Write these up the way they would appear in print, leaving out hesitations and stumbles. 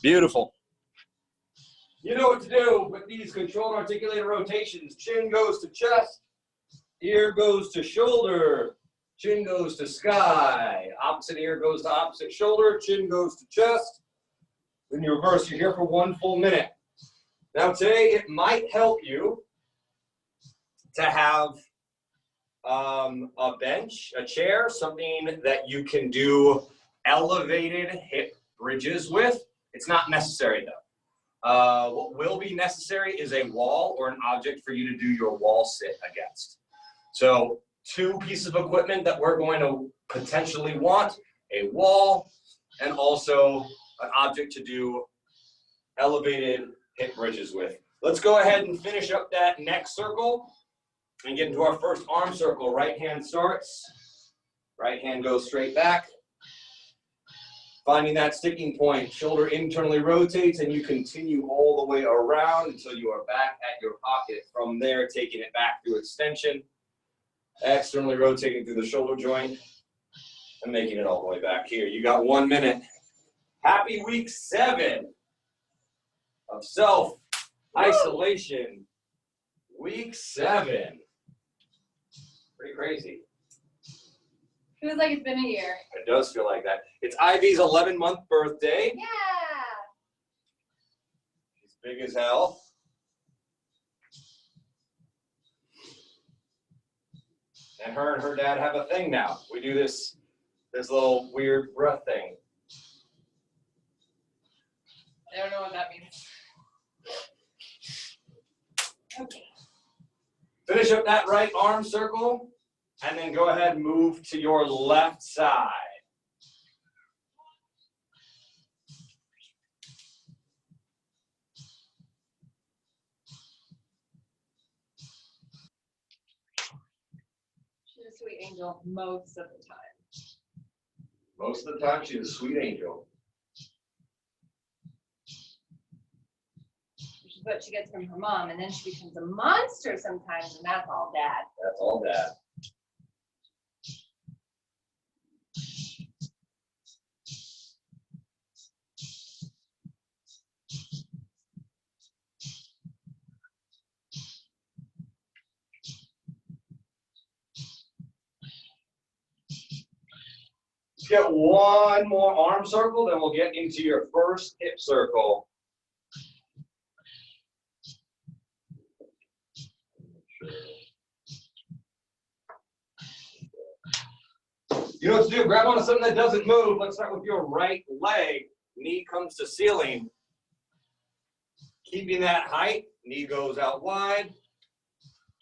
Beautiful. You know what to do with these controlled articulated rotations. Chin goes to chest, ear goes to shoulder, chin goes to sky, opposite ear goes to opposite shoulder, chin goes to chest. Then you reverse, you're here for 1 full minute. Now today it might help you to have a bench, a chair, something that you can do elevated hip bridges with. It's not necessary though. What will be necessary is a wall or an object for you to do your wall sit against. So 2 pieces of equipment that we're going to potentially want, a wall and also an object to do elevated hip bridges with. Let's go ahead and finish up that neck circle and get into our first arm circle. Right hand starts, right hand goes straight back. Finding that sticking point, shoulder internally rotates and you continue all the way around until you are back at your pocket. From there, taking it back through extension, externally rotating through the shoulder joint and making it all the way back here. You got 1 minute. Happy week 7 of self-isolation. Week 7. Pretty crazy. Feels like it's been a year. It does feel like that. It's Ivy's 11-month birthday. Yeah. She's big as hell. And her dad have a thing now. We do this little weird breath thing. I don't know what that means. Okay. Finish up that right arm circle, and then go ahead and move to your left side. She's a sweet angel most of the time. Most of the time, she's a sweet angel. Which is what she gets from her mom, and then she becomes a monster sometimes, and that's all dad. That's all dad. Let's get 1 more arm circle, then we'll get into your first hip circle. You know what to do. Grab onto something that doesn't move. Let's start with your right leg. Knee comes to ceiling. Keeping that height, knee goes out wide.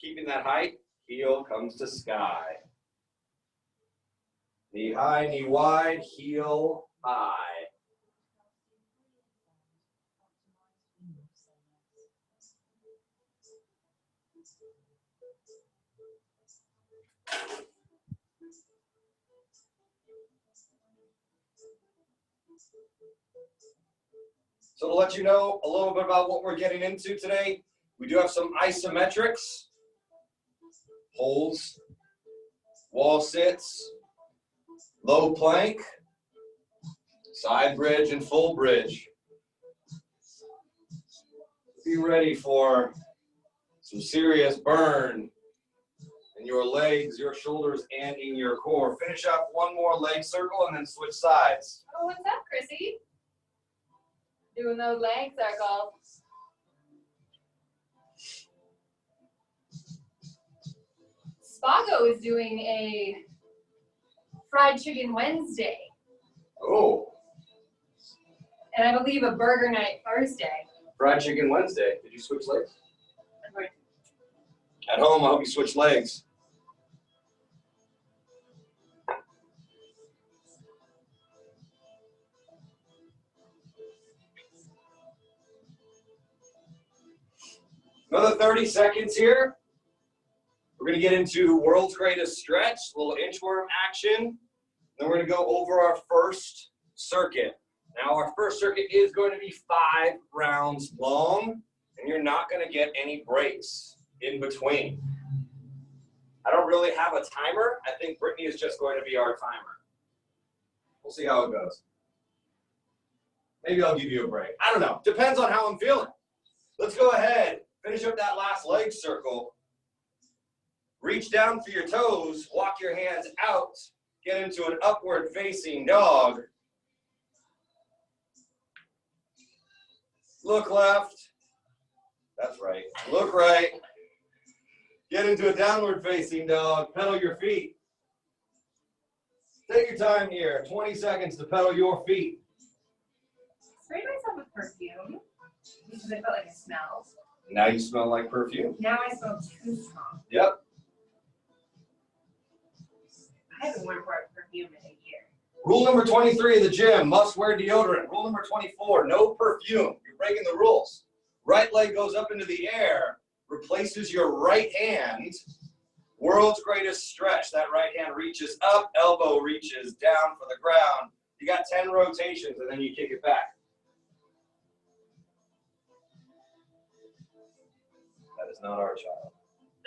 Keeping that height, heel comes to sky. Knee high, knee wide, heel high. So to let you know a little bit about what we're getting into today, we do have some isometrics, holds, wall sits, low plank, side bridge, and full bridge. Be ready for some serious burn in your legs, your shoulders, and in your core. Finish up 1 more leg circle and then switch sides. Oh, what's up, Chrissy? Doing those leg circles. Spago is doing a fried chicken Wednesday. Oh. And I believe a burger night Thursday. Fried chicken Wednesday. Did you switch legs? At home, I hope you switch legs. Another 30 seconds here. We're going to get into world's greatest stretch, a little inchworm action. Then we're going to go over our first circuit. Now, our first circuit is going to be 5 rounds long, and you're not going to get any breaks in between. I don't really have a timer. I think Brittany is just going to be our timer. We'll see how it goes. Maybe I'll give you a break. I don't know. Depends on how I'm feeling. Let's go ahead. Finish up that last leg circle. Reach down for your toes. Walk your hands out. Get into an upward facing dog. Look left. That's right. Look right. Get into a downward facing dog. Pedal your feet. Take your time here. 20 seconds to pedal your feet. Spray myself with perfume because I felt like it smells. Now you smell like perfume. Now I smell too strong. Yep. I haven't worn perfume in a year. Rule number 23 of the gym, must wear deodorant. Rule number 24, no perfume. You're breaking the rules. Right leg goes up into the air, replaces your right hand. World's greatest stretch. That right hand reaches up, elbow reaches down for the ground. You got 10 rotations, and then you kick it back. That is not our child.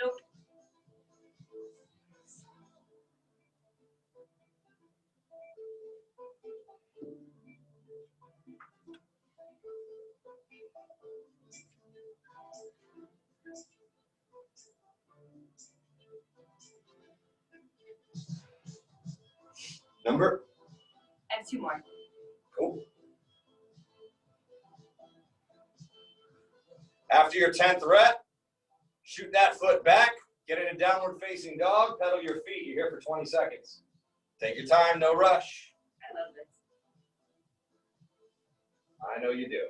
Nope. Number? I have 2 more. Cool. After your 10th rep, shoot that foot back, get in a downward facing dog, pedal your feet. You're here for 20 seconds. Take your time, no rush. I love this. I know you do.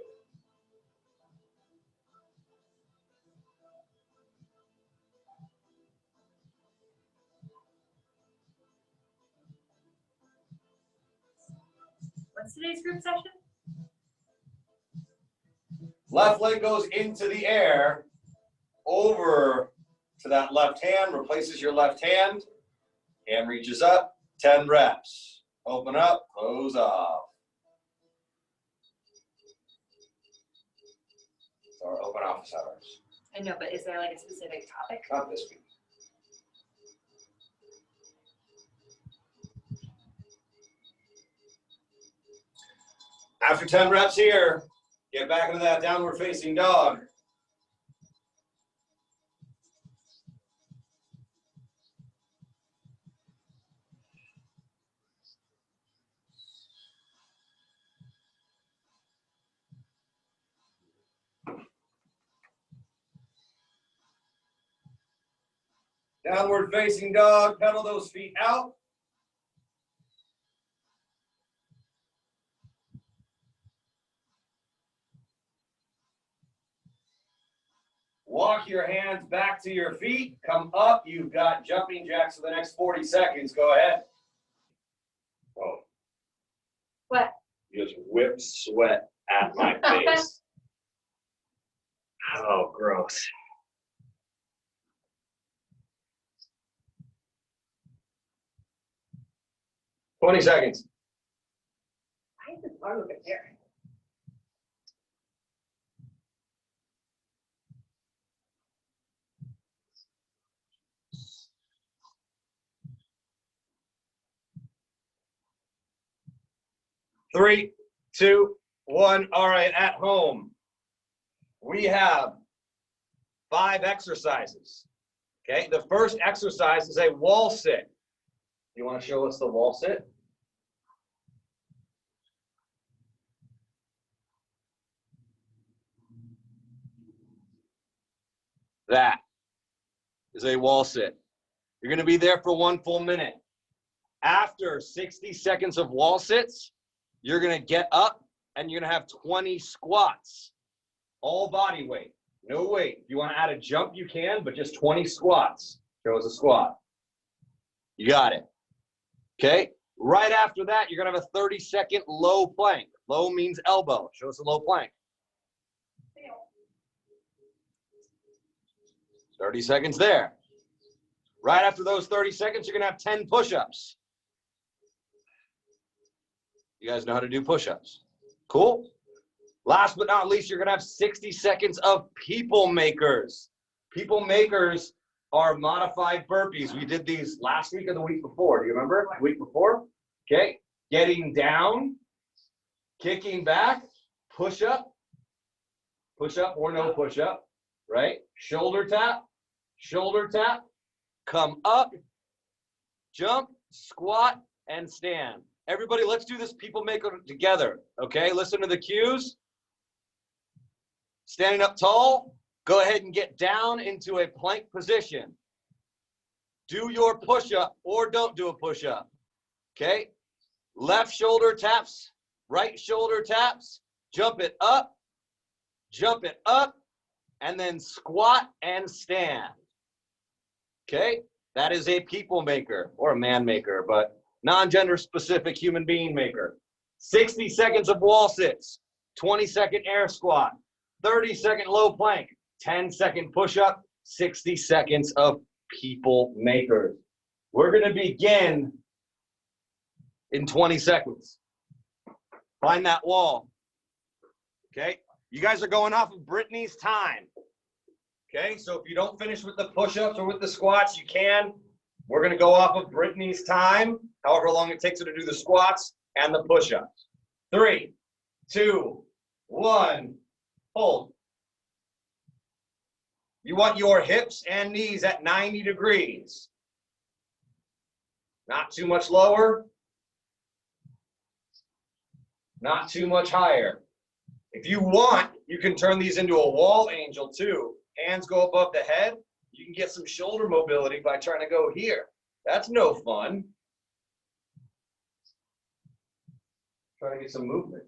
What's today's group session? Left leg goes into the air, over to that left hand, replaces your left hand. Hand reaches up, 10 reps. Open up, close off. It's our open office hours. I know, but is there like a specific topic? Not this week. After 10 reps here, get back into that downward facing dog. Downward facing dog, pedal those feet out. Walk your hands back to your feet. Come up. You've got jumping jacks for the next 40 seconds. Go ahead. Oh. What? You just whipped sweat at my face. Oh, gross. Twenty seconds. Why is this bar over there? Three, two, one. All right, at home, we have 5 exercises. Okay, the first exercise is a wall sit. You want to show us the wall sit? That is a wall sit. You're going to be there for 1 full minute. After 60 seconds of wall sits, you're going to get up and you're going to have 20 squats. All body weight, no weight. If you want to add a jump, you can, but just 20 squats. Show us a squat. You got it. Okay. Right after that, you're going to have a 30-second low plank. Low means elbow. Show us a low plank. 30 seconds there. Right after those 30 seconds, you're going to have 10 push-ups. You guys know how to do push-ups. Cool? Last but not least, you're going to have 60 seconds of people makers. People makers are modified burpees. We did these last week or the week before. Do you remember? The week before? Okay. Getting down, kicking back, push up or no push up, right? Shoulder tap, come up, jump, squat, and stand. Everybody, let's do this people maker together, okay? Listen to the cues. Standing up tall, go ahead and get down into a plank position. Do your push-up or don't do a push-up, okay? Left shoulder taps, right shoulder taps, jump it up, and then squat and stand. Okay, that is a people maker or a man maker, but non-gender specific human being maker. 60 seconds of wall sits, 20-second air squat, 30-second low plank, 10-second push-up, 60 seconds of people makers. We're gonna begin in 20 seconds. Find that wall, okay? You guys are going off of Brittany's time. Okay, so if you don't finish with the push-ups or with the squats, you can. We're gonna go off of Brittany's time, however long it takes her to do the squats and the push-ups. 3, 2, 1, hold. You want your hips and knees at 90 degrees. Not too much lower, not too much higher. If you want, you can turn these into a wall angel too. Hands go above the head. You can get some shoulder mobility by trying to go here. That's no fun. Trying to get some movement.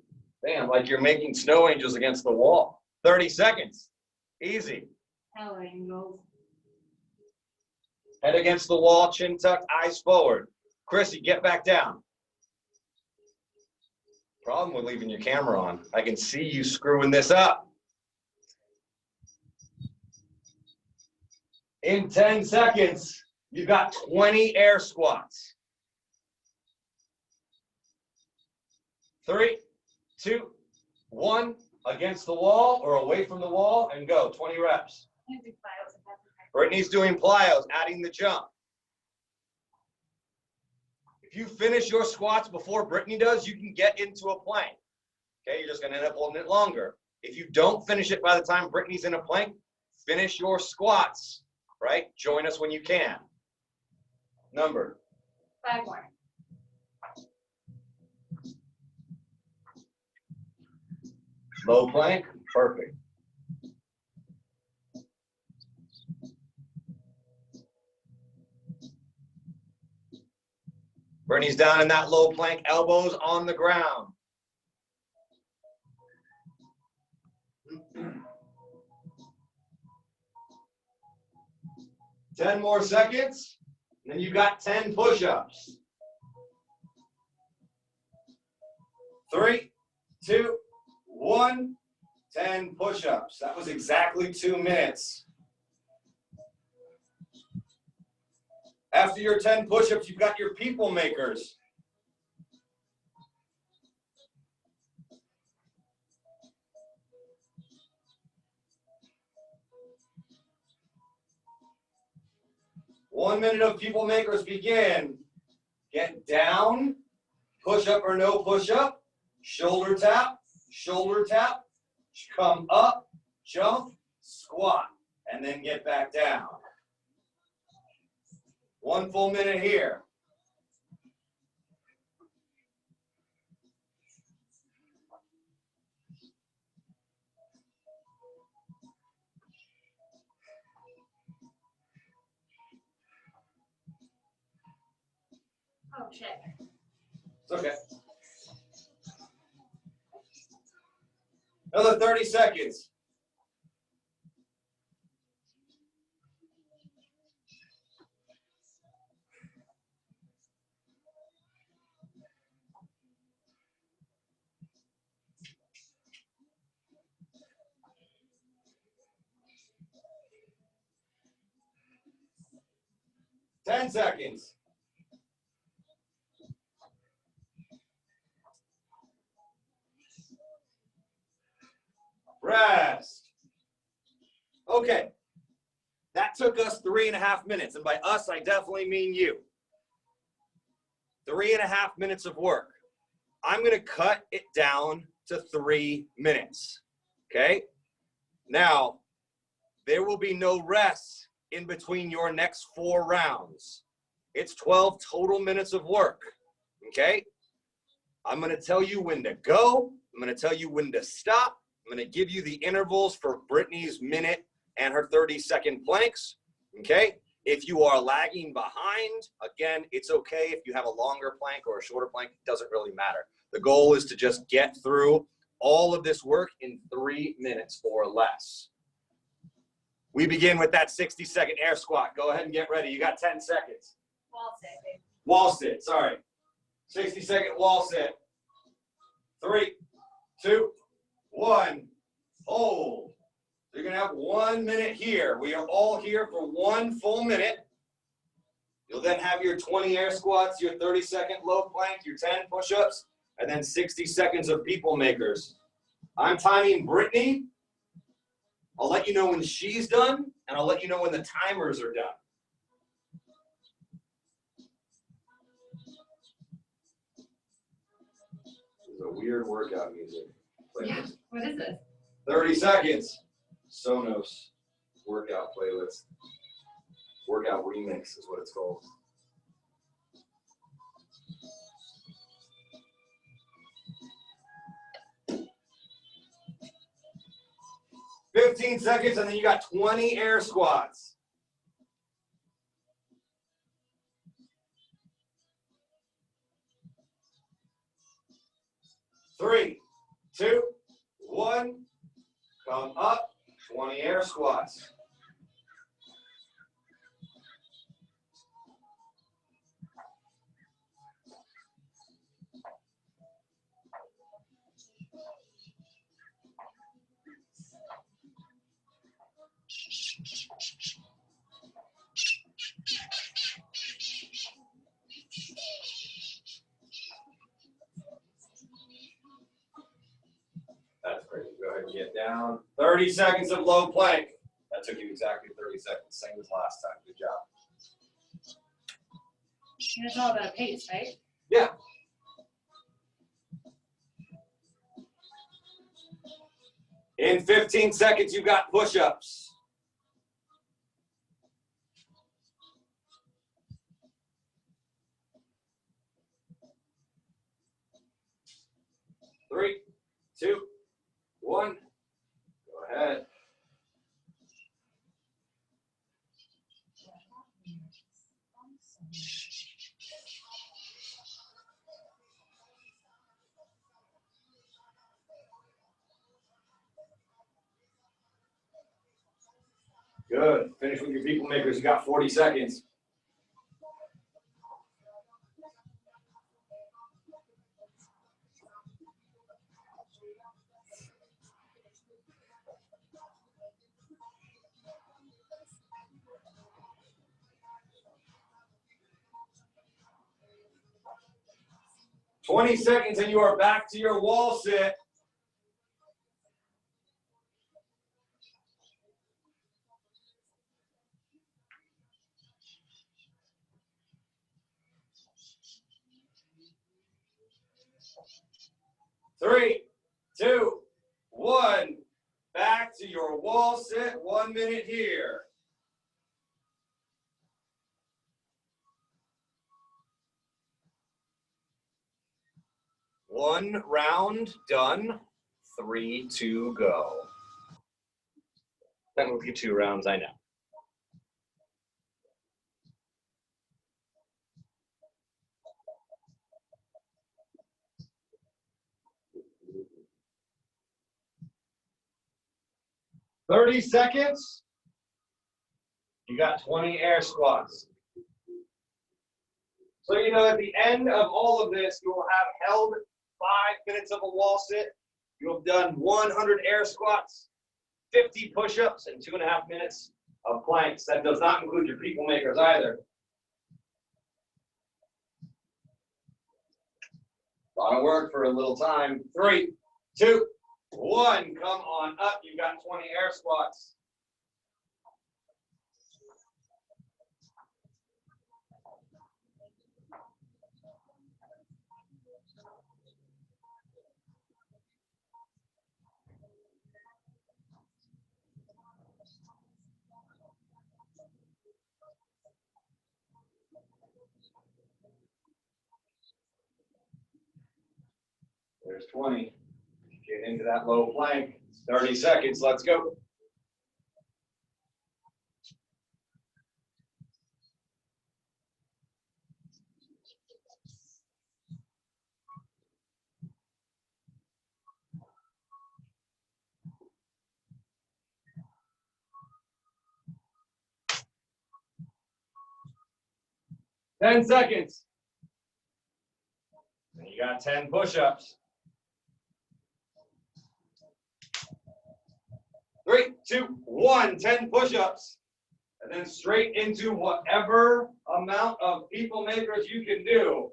Damn, like you're making snow angels against the wall. 30 seconds. Easy. Hell angels. Head against the wall, chin tucked, eyes forward. Chrissy, get back down. Problem with leaving your camera on. I can see you screwing this up. In 10 seconds, you've got 20 air squats. 3, 2, 1, against the wall or away from the wall, and go. 20 reps. Brittany's doing plyos, adding the jump. If you finish your squats before Brittany does, you can get into a plank. Okay, you're just gonna end up holding it longer. If you don't finish it by the time Brittany's in a plank, finish your squats, right? Join us when you can. Number. 5 more. Low plank, perfect. Brittany's down in that low plank, elbows on the ground. Ten more seconds, and then you've got 10 push-ups. 3, 2, 1, 10 push-ups. That was exactly 2 minutes. After your 10 push-ups, you've got your people makers. One minute of people makers begin. Get down, push up or no push up, shoulder tap, come up, jump, squat, and then get back down. 1 full minute here. Oh, shit. It's okay. Another 30 seconds. Ten seconds. Rest. Okay. That took us 3.5 minutes. And by us, I definitely mean you. 3.5 minutes of work. I'm going to cut it down to 3 minutes. Okay? Now, there will be no rest in between your next 4 rounds. It's 12 total minutes of work. Okay? I'm going to tell you when to go. I'm going to tell you when to stop. I'm going to give you the intervals for Brittany's minute and her 30-second planks. Okay? If you are lagging behind, again, it's okay if you have a longer plank or a shorter plank. It doesn't really matter. The goal is to just get through all of this work in 3 minutes or less. We begin with that 60-second air squat. Go ahead and get ready. You got 10 seconds. Wall sit, babe. Wall sit, sorry. 60-second wall sit. 3, 2, 1. Hold. You're going to have 1 minute here. We are all here for 1 full minute. You'll then have your 20 air squats, your 30-second low plank, your 10 push-ups, and then 60 seconds of people makers. I'm timing Brittany. I'll let you know when she's done, and I'll let you know when the timers are done. This is a weird workout music. Yeah, what is this? 30 seconds. Sonos workout playlist. Workout remix is what it's called. $15 seconds, and then you got 20 air squats. 3, 2, 1. Come up. 20 air squats. That's great. Go ahead and get down. 30 seconds of low plank. That took you exactly 30 seconds. Same as last time. Good job. It's all about pace, right? Yeah. In 15 seconds, you've got push-ups. 3, 2, 1. Go ahead. Good. Finish with your people makers. You got 40 seconds. Twenty seconds and you are back to your wall sit. Three, 2, 1. Back to your wall sit. 1 minute here. One round done. 3 to go. Technically 2 rounds, I know. "30 seconds. You got 20 air squats. So, you know, at the end of all of this, you will have held 5 minutes of a wall sit. You have done 100 air squats, 50 push-ups, and 2.5 minutes of planks. That does not include your people makers either. A lot of work for a little time. 3, 2, 1. Come on up. You've got 20 air squats. There's 20. Get into that low plank. 30 seconds. Let's go. Ten seconds. And you got 10 push-ups. 3, 2, 1, 10 push-ups. And then straight into whatever amount of people makers you can do.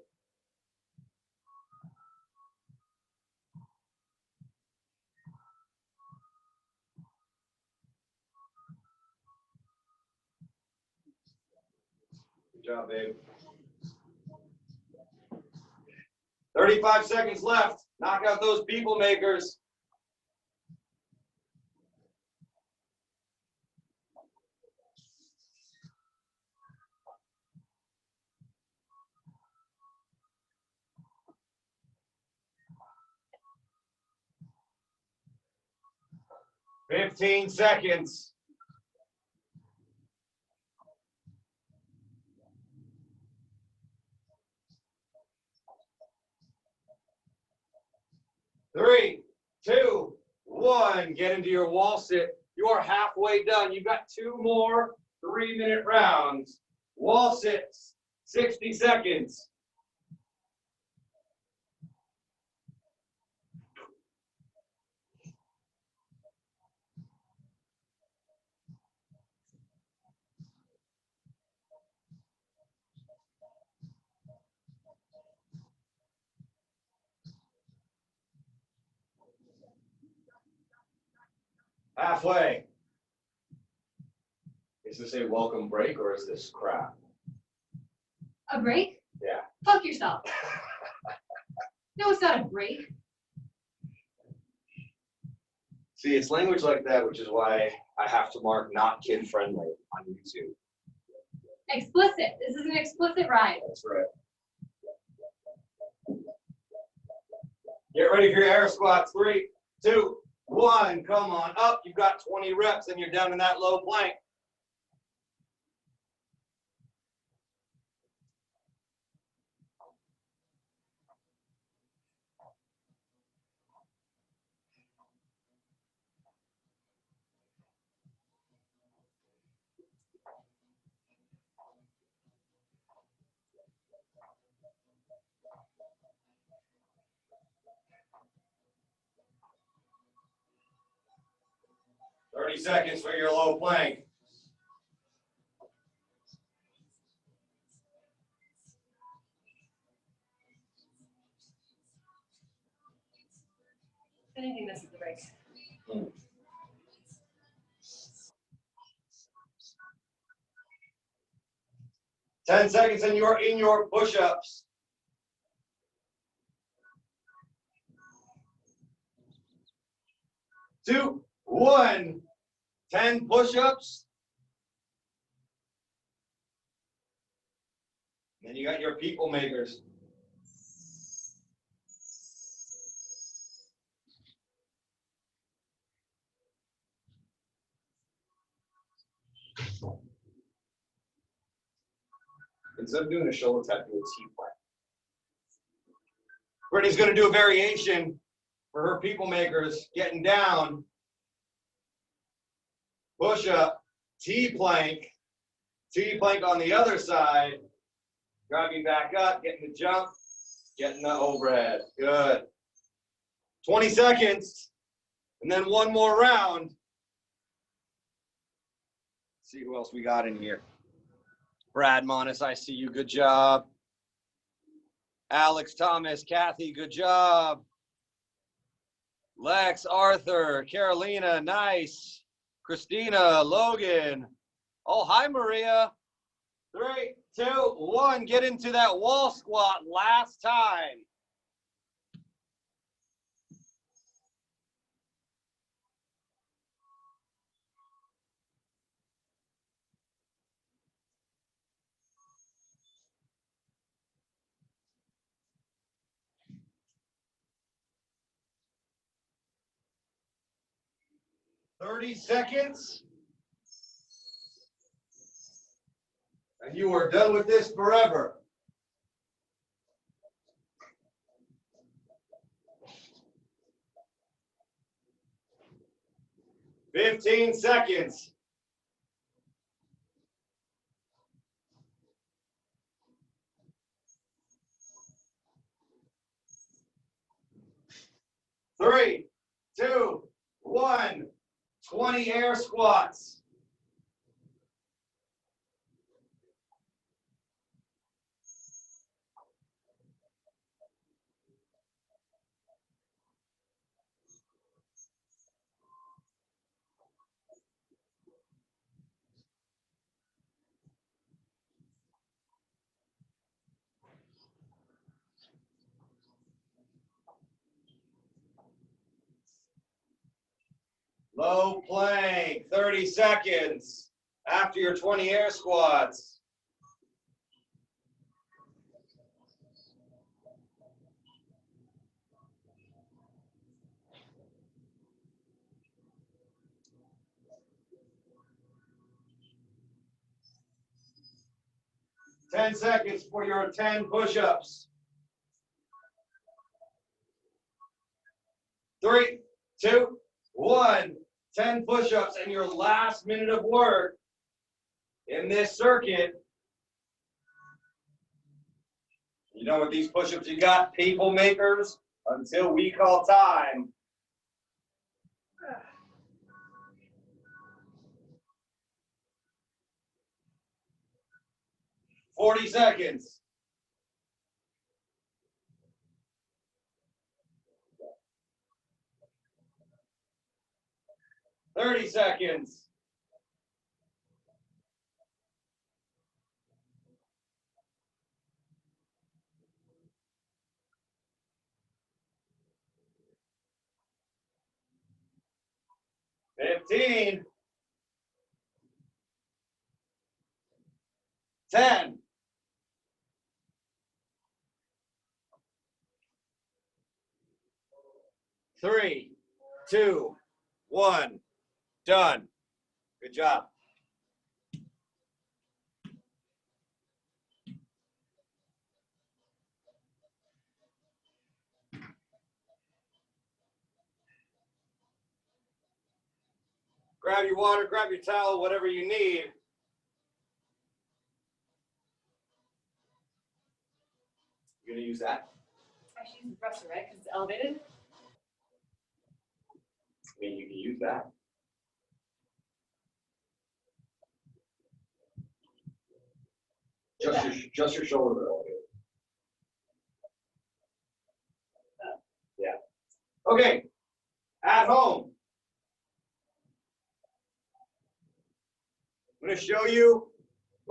Good job, babe. 35 seconds left. Knock out those people makers. Fifteen seconds. Three, two, one. Get into your wall sit. You are halfway done. You've got 2 more 3-minute rounds. Wall sits, 60 seconds. Halfway. Is this a welcome break or is this crap? A break? Yeah. Fuck yourself. No, it's not a break. See, it's language like that, which is why I have to mark not kid friendly on YouTube. Explicit. This is an explicit ride. That's right. Get ready for your air squats. 3, 2, 1. Come on up. You've got 20 reps and you're down in that low plank. Thirty seconds for your low plank. If anything, this is the break. 10 seconds and you're in your push-ups. 2, 1. 10 push-ups. Then you got your people makers. Instead of doing a shoulder tap, do a T-plank. Brittany's going to do a variation for her people makers, getting down, push up, T-plank on the other side, driving back up, getting the jump, getting the overhead. Good. 20 seconds, and then one more round. Let's see who else we got in here. Brad Monis, I see you. Good job. Alex Thomas, Kathy, good job. Lex, Arthur, Carolina, nice. Christina, Logan. Oh, hi, Maria. 3, 2, 1. Get into that wall squat last time. 30 seconds. And you are done with this forever. "15 seconds. Three, two, one. 20 air squats. Low plank, 30 seconds after your 20 air squats. "10 seconds for your 10 push-ups. 3, 2, 1. 10 push-ups and your last minute of work in this circuit. You know what these push-ups you got, people makers, until we call time. "40 seconds. "30 seconds. "15. 10. 3, 2, 1. Done. Good job. Grab your water, grab your towel, whatever you need. You're gonna use that? I should use the dresser, right? Because it's elevated. I mean, you can use that. Just your shoulder are elevated. Yeah. Okay. At home, I'm going to show you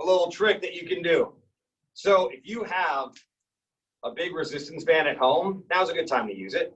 a little trick that you can do. So if you have a big resistance band at home, now's a good time to use it.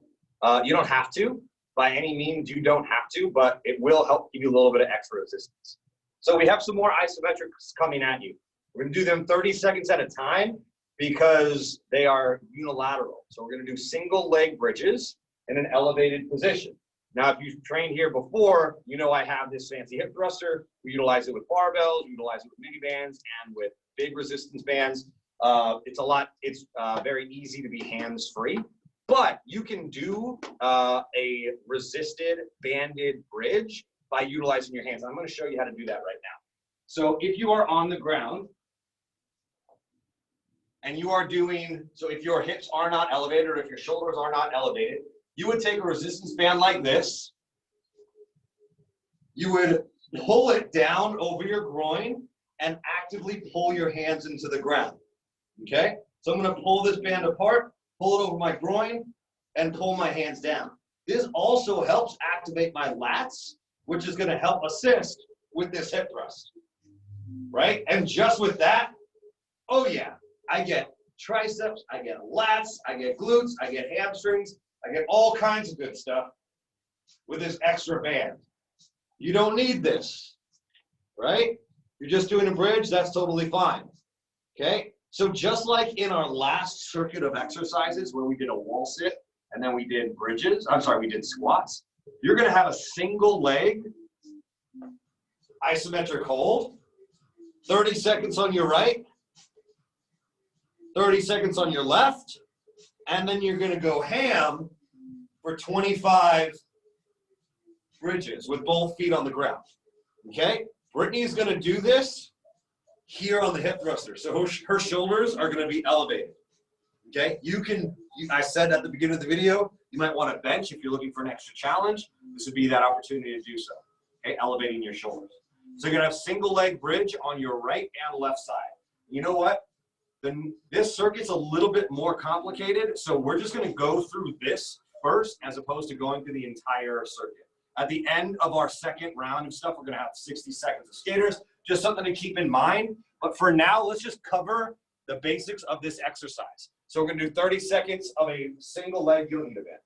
You don't have to. By any means, you don't have to, but it will help give you a little bit of extra resistance. So we have some more isometrics coming at you. We're going to do them 30 seconds at a time because they are unilateral. So we're going to do single leg bridges in an elevated position. Now, if you've trained here before, you know I have this fancy hip thruster. We utilize it with barbells, we utilize it with mini bands, and with big resistance bands. It's very easy to be hands-free, but you can do a resisted banded bridge by utilizing your hands. I'm going to show you how to do that right now. So if you are on the ground and you are doing, so if your hips are not elevated or if your shoulders are not elevated, you would take a resistance band like this. You would pull it down over your groin and actively pull your hands into the ground. Okay? So I'm going to pull this band apart, pull it over my groin, and pull my hands down. This also helps activate my lats, which is going to help assist with this hip thrust. Right? And just with that, oh yeah, I get triceps, I get lats, I get glutes, I get hamstrings, I get all kinds of good stuff with this extra band. You don't need this, right? You're just doing a bridge, that's totally fine, okay? So just like in our last circuit of exercises where we did a wall sit and then we did bridges, we did squats, you're gonna have a single leg isometric hold, 30 seconds on your right, 30 seconds on your left, and then you're going to go ham for 25 bridges with both feet on the ground. Okay? Brittany's going to do this here on the hip thruster. So her shoulders are going to be elevated. Okay? I said at the beginning of the video, you might want to bench if you're looking for an extra challenge. This would be that opportunity to do so. Okay? Elevating your shoulders. So you're going to have single leg bridge on your right and left side. You know what? This circuit's a little bit more complicated, so we're just going to go through this first as opposed to going through the entire circuit. At the end of our second round of stuff, we're going to have 60 seconds of skaters, just something to keep in mind. But for now, let's just cover the basics of this exercise. So we're going to do 30 seconds of a single leg, you don't need a bend.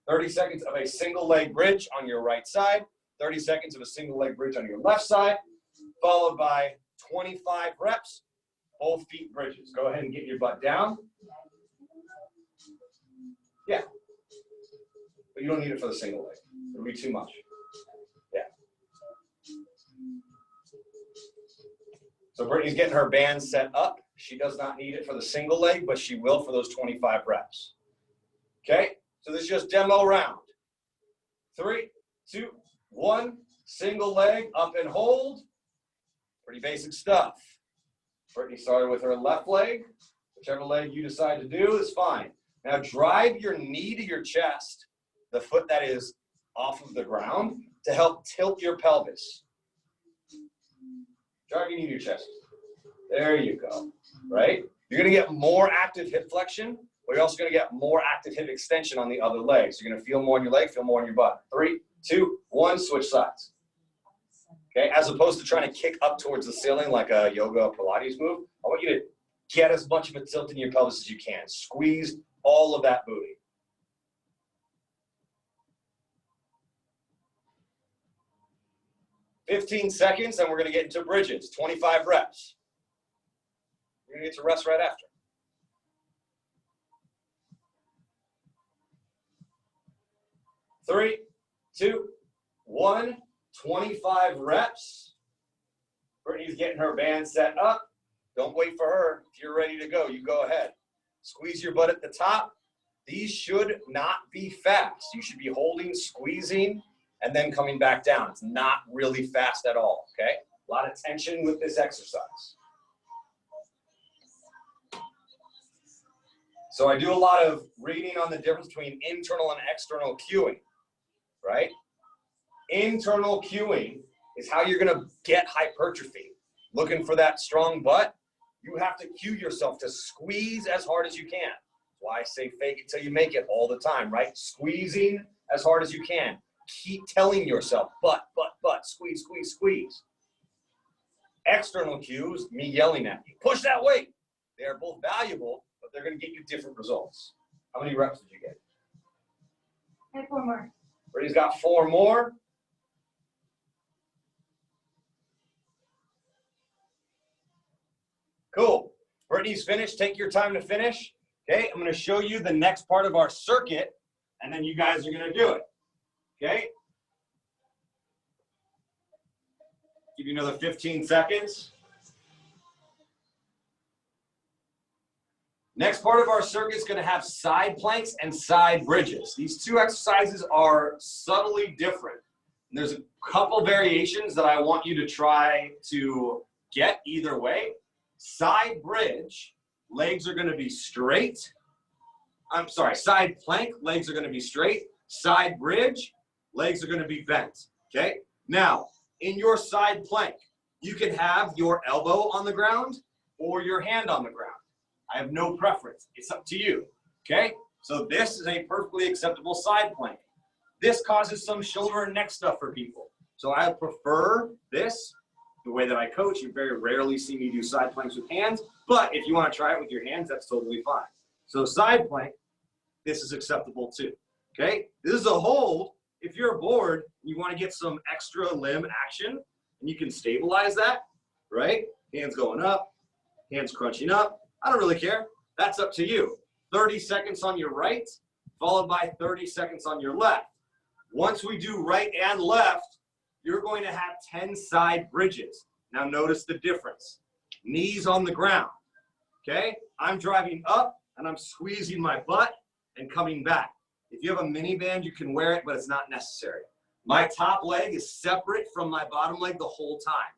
30 seconds of a single leg bridge on your right side, 30 seconds of a single leg bridge on your left side, followed by 25 reps, both feet bridges. Go ahead and get your butt down. Yeah. But you don't need it for the single leg. It'll be too much. Yeah. So Brittany's getting her band set up. She does not need it for the single leg, but she will for those 25 reps. Okay? So this is just demo round. 3, 2, 1. Single leg, up and hold. Pretty basic stuff. Brittany started with her left leg. Whichever leg you decide to do is fine. Now drive your knee to your chest, the foot that is off of the ground, to help tilt your pelvis. Drive your knee to your chest. There you go, right? You're gonna get more active hip flexion, but you're also gonna get more active hip extension on the other leg. So you're gonna feel more on your leg, feel more on your butt. 3, 2, 1, switch sides. Okay, as opposed to trying to kick up towards the ceiling like a yoga or Pilates move, I want you to get as much of a tilt in your pelvis as you can. Squeeze all of that booty. "15 seconds, and we're going to get into bridges. 25 reps. You're going to get to rest right after. Three, 2, 1. 25 reps. Brittany's getting her band set up. Don't wait for her. If you're ready to go, you go ahead. Squeeze your butt at the top. These should not be fast. You should be holding, squeezing, and then coming back down. It's not really fast at all, okay? A lot of tension with this exercise. So I do a lot of reading on the difference between internal and external cueing, right? Internal cueing is how you're going to get hypertrophy. Looking for that strong butt, you have to cue yourself to squeeze as hard as you can. That's why I say fake it till you make it all the time, right? Squeezing as hard as you can. Keep telling yourself, butt, squeeze, squeeze, squeeze. External cues, me yelling at you, push that weight. They are both valuable, but they're going to get you different results. How many reps did you get? I have 4 more. Brittany's got 4 more. Cool. Brittany's finished. Take your time to finish. Okay, I'm going to show you the next part of our circuit, and then you guys are going to do it. Okay? Give you another 15 seconds. Next part of our circuit is going to have side planks and side bridges. These two exercises are subtly different. And there's a couple variations that I want you to try to get either way. Side bridge, legs are going to be straight. I'm sorry, side plank, legs are going to be straight. Side bridge, legs are going to be bent. Okay? Now, in your side plank, you can have your elbow on the ground or your hand on the ground. I have no preference. It's up to you. Okay? So this is a perfectly acceptable side plank. This causes some shoulder and neck stuff for people. So I prefer this. The way that I coach, you very rarely see me do side planks with hands, but if you want to try it with your hands, that's totally fine. So side plank, this is acceptable too, okay? This is a hold. If you're bored, you want to get some extra limb action, and you can stabilize that, right? Hands going up, hands crunching up. I don't really care. That's up to you. 30 seconds on your right, followed by 30 seconds on your left. Once we do right and left, you're going to have 10 side bridges. Now notice the difference. Knees on the ground, okay? I'm driving up and I'm squeezing my butt and coming back. If you have a mini band, you can wear it, but it's not necessary. My top leg is separate from my bottom leg the whole time,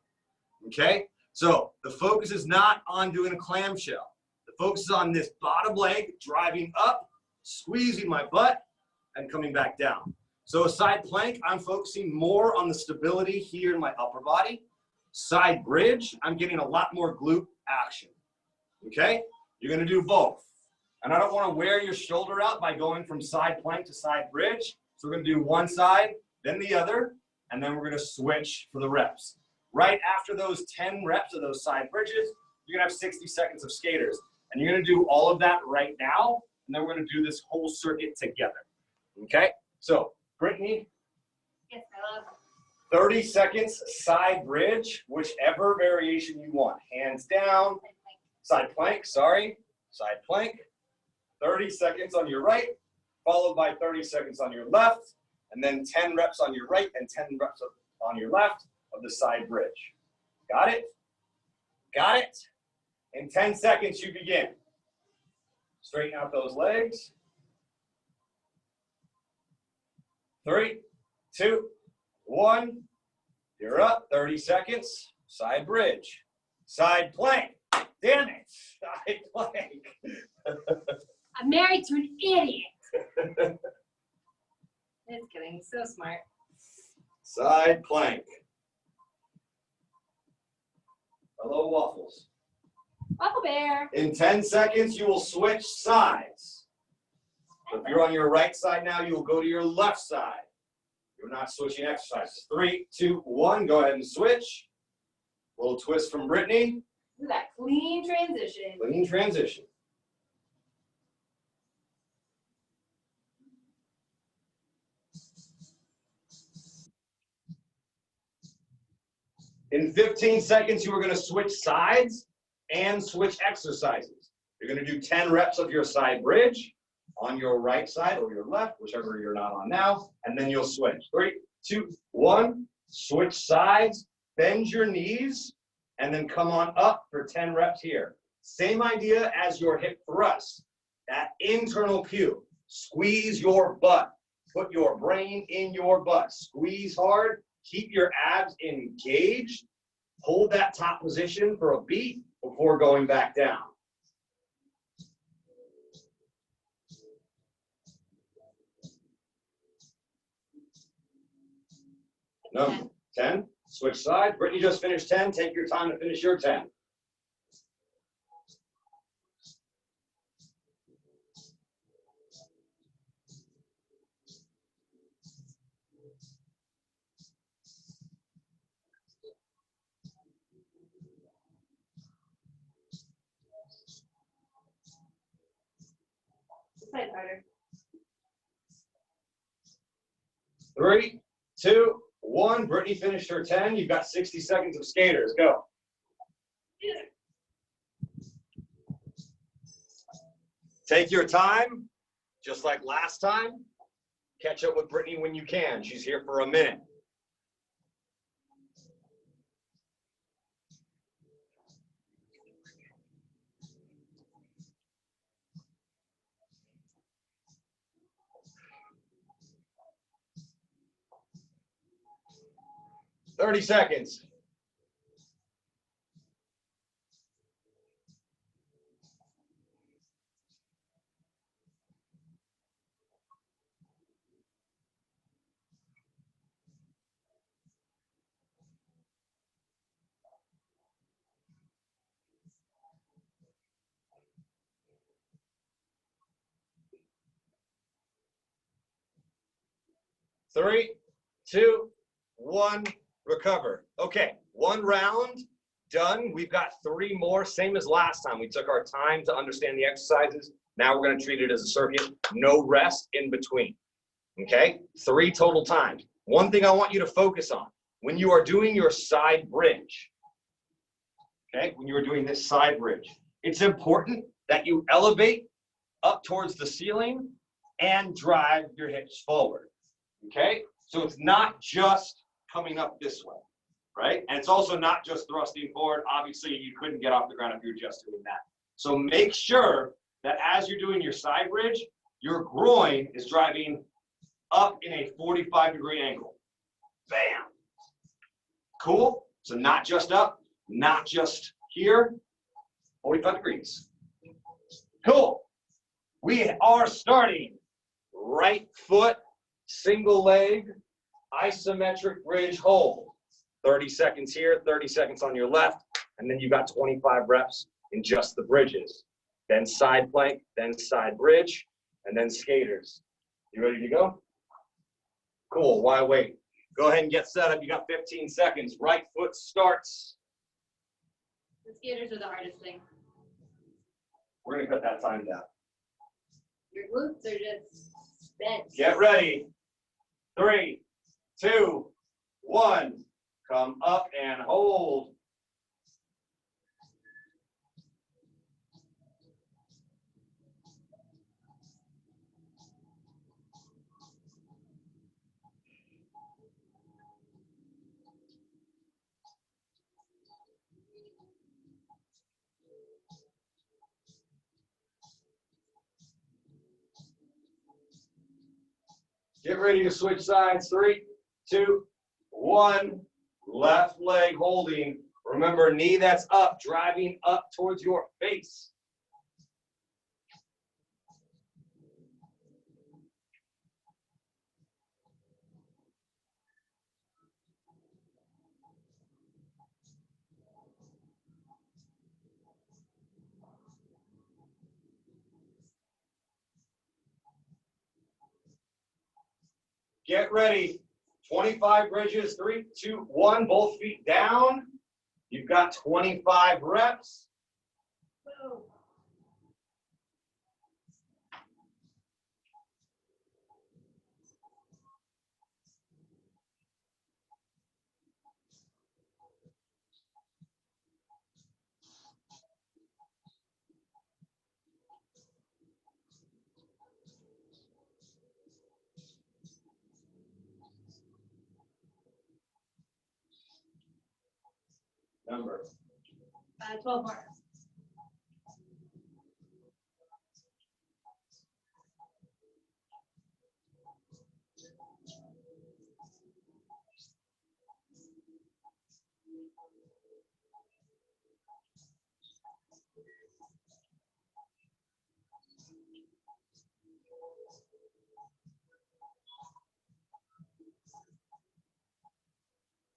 okay? So the focus is not on doing a clamshell. The focus is on this bottom leg, driving up, squeezing my butt, and coming back down. So a side plank, I'm focusing more on the stability here in my upper body. Side bridge, I'm getting a lot more glute action, okay? You're gonna do both. And I don't wanna wear your shoulder out by going from side plank to side bridge. So we're gonna do one side, then the other, and then we're gonna switch for the reps. Right after those 10 reps of those side bridges, you're gonna have 60 seconds of skaters. And you're gonna do all of that right now, and then we're gonna do this whole circuit together, okay? So, Brittany. Yes, I love it. 30 seconds, side bridge, whichever variation you want. Hands down, side plank, sorry, side plank. 30 seconds on your right, followed by 30 seconds on your left, and then 10 reps on your right and 10 reps on your left of the side bridge. Got it? Got it? In 10 seconds, you begin. Straighten out those legs. 3, 2, 1, you're up, 30 seconds, side bridge, side plank, damn it, side plank. I'm married to an idiot. Just kidding, he's so smart. Side plank. Hello, Waffles. Waffle Bear. In 10 seconds, you will switch sides. So if you're on your right side now, you will go to your left side. You're not switching exercises. 3, 2, 1, go ahead and switch. Little twist from Brittany. Look at that clean transition. Clean transition. In 15 seconds, you are going to switch sides and switch exercises. You're going to do 10 reps of your side bridge on your right side or your left, whichever you're not on now, and then you'll switch. 3, 2, 1, switch sides, bend your knees, and then come on up for 10 reps here. Same idea as your hip thrust. That internal cue. Squeeze your butt. Put your brain in your butt. Squeeze hard. Keep your abs engaged. Hold that top position for a beat before going back down. Number 10, switch sides. Brittany just finished 10. Take your time to finish your 10. Play harder. 3, 2, 1. Brittany finished her 10. You've got 60 seconds of skaters. Go. Take your time, just like last time. Catch up with Brittany when you can. She's here for a minute. Thirty seconds. Three, 2, 1, recover. Okay, 1 round done. We've got 3 more, same as last time. We took our time to understand the exercises. Now we're going to treat it as a circuit. No rest in between. Okay, 3 total times. One thing I want you to focus on, when you are doing your side bridge, okay, when you are doing this side bridge, it's important that you elevate up towards the ceiling and drive your hips forward. Okay, so it's not just coming up this way, right? And it's also not just thrusting forward. Obviously, you couldn't get off the ground if you were just doing that. So make sure that as you're doing your side bridge, your groin is driving up in a 45-degree angle. Bam. Cool? So not just up, not just here, 45 degrees. Cool. We are starting right foot, single leg, isometric bridge hold. 30 seconds here, 30 seconds on your left, and then you got 25 reps in just the bridges. Then side plank, then side bridge, and then skaters. You ready to go? Cool, why wait? Go ahead and get set up. You got 15 seconds. Right foot starts. The skaters are the hardest thing. We're gonna cut that time down. Your glutes are just bent. Get ready. 3, 2, 1. Come up and hold. Get ready to switch sides. 3, 2, 1. Left leg holding. Remember, knee that's up, driving up towards your face. Get ready. 25 bridges. 3, 2, 1. Both feet down. You've got 25 reps. Whoa. Number. 12 more.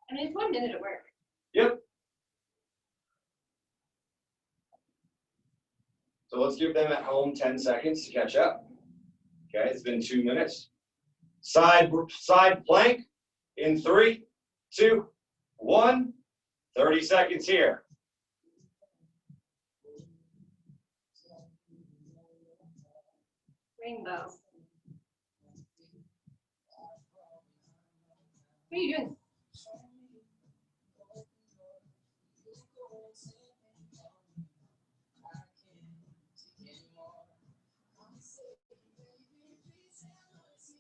I mean, it's 1 minute at work. Yep. So let's give them at home 10 seconds to catch up. Okay, it's been 2 minutes. Side plank in 3, 2, 1. 30 seconds here. Rainbow. What are you doing?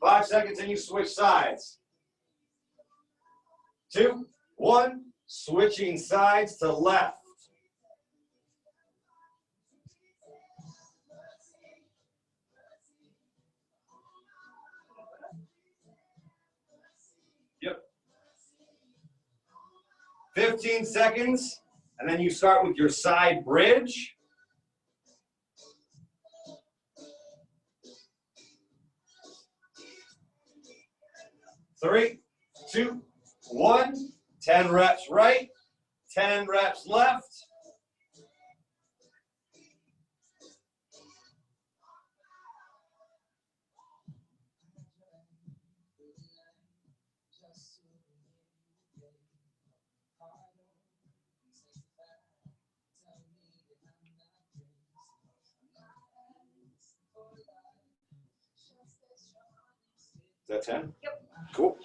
Five seconds and you switch sides. 2, 1. Switching sides to left. Yep. 15 seconds, and then you start with your side bridge. Three, 2, 1. 10 reps right, 10 reps left. Is that 10? Yep. Cool.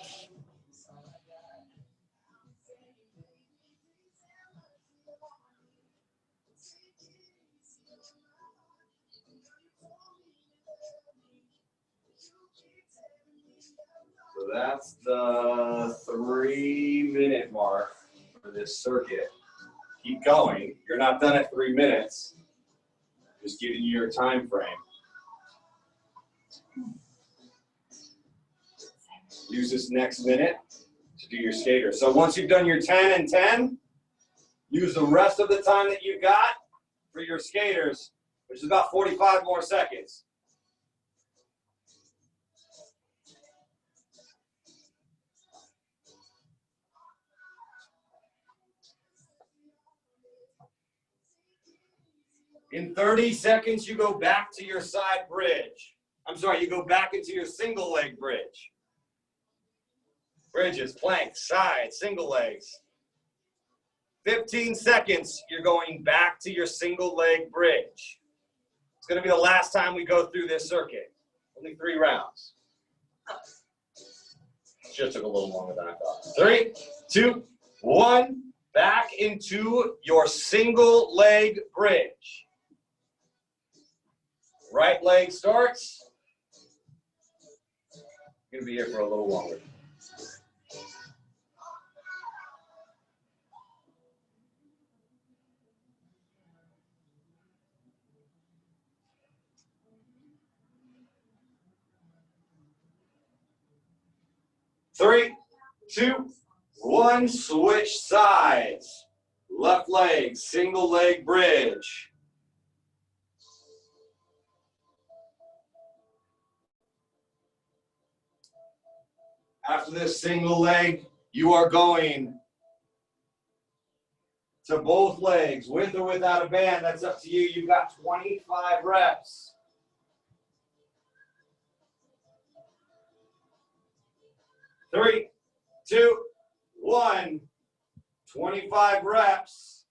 So that's the 3 for this circuit. Keep going. You're not done at 3 minutes. Just giving you your time frame. Use this next minute to do your skater. So once you've done your 10 and 10, use the rest of the time that you've got for your skaters, which is about 45 more seconds. In 30 seconds, you go back to your side bridge. I'm sorry, you go back into your single leg bridge. Bridges, planks, sides, single legs. 15 seconds, you're going back to your single leg bridge. It's going to be the last time we go through this circuit. Only 3 rounds. Just took a little longer than I thought. 3, 2, 1. Back into your single leg bridge. Right leg starts. You're going to be here for a little longer. Three, 2, 1, switch sides. Left leg, single leg bridge. After this single leg, you are going to both legs, with or without a band. That's up to you. You've got 25 reps. Three, 2, 1. 25 reps.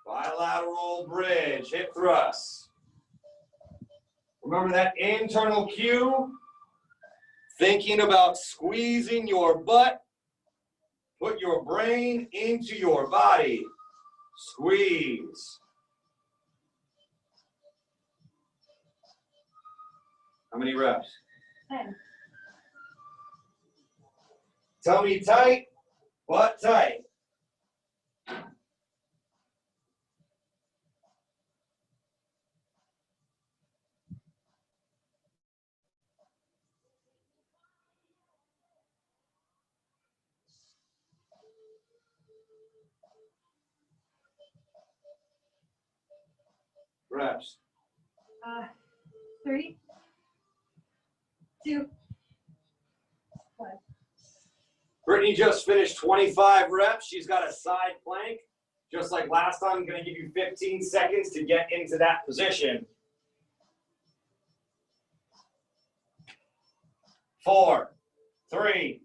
Bilateral bridge, hip thrust. Remember that internal cue? Thinking about squeezing your butt. Put your brain into your body. Squeeze. How many reps? 10. Tummy tight, butt tight. Reps. 3, 2, 1. Brittany just finished 25 reps. She's got a side plank. Just like last time, I'm going to give you 15 seconds to get into that position. 4, 3,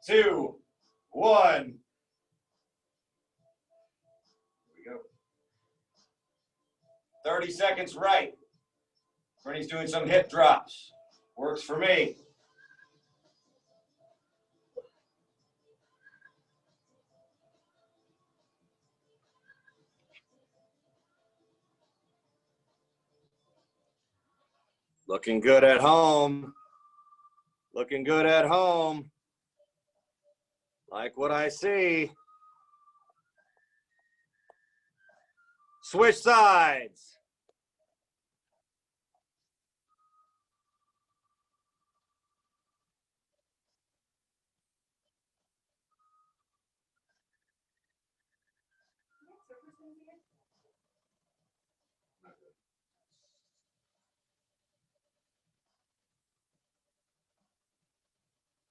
2, 1. Here we go. 30 seconds right. Brittany's doing some hip drops. Works for me. Looking good at home. Looking good at home. Like what I see. Switch sides.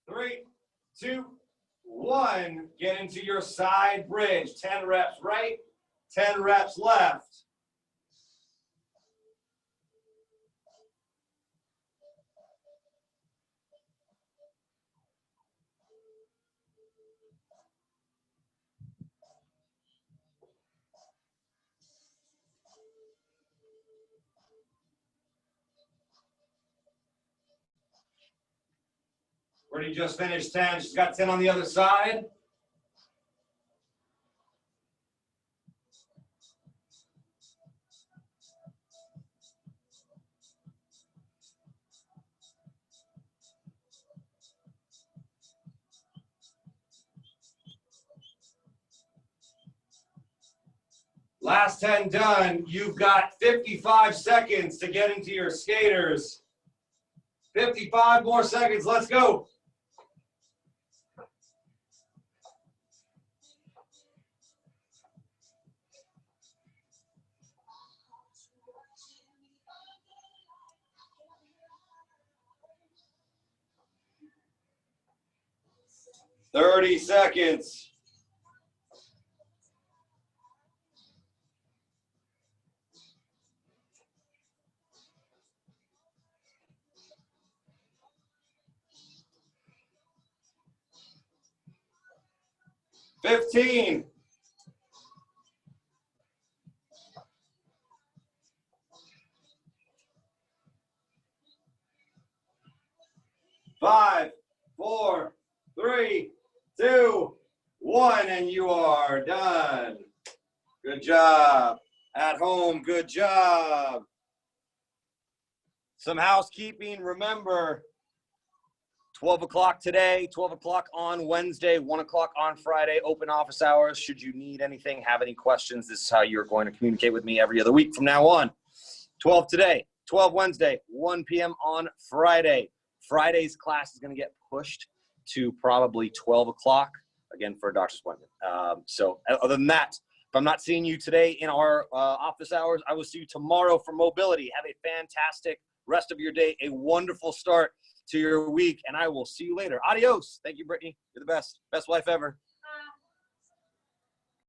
Three, 2, 1. Get into your side bridge. 10 reps right, 10 reps left. Brittany just finished 10. She's got 10 on the other side. Last 10 done. You've got 55 seconds to get into your skaters. 55 more seconds. Let's go. Thirty seconds. $15. 5, 4, 3, 2, 1, and you are done. Good job. At home, good job. Some housekeeping. Remember, 12 o'clock today, 12 o'clock on Wednesday, 1 o'clock on Friday, open office hours. Should you need anything, have any questions, this is how you're going to communicate with me every other week from now on. 12 today, 12 Wednesday, 1 p.m. on Friday. Friday's class is going to get pushed to probably 12 o'clock, again, for a doctor's appointment. So other than that, if I'm not seeing you today in our office hours, I will see you tomorrow for mobility. Have a fantastic rest of your day, a wonderful start to your week, and I will see you later. Adios. Thank you, Brittany. You're the best. Best wife ever.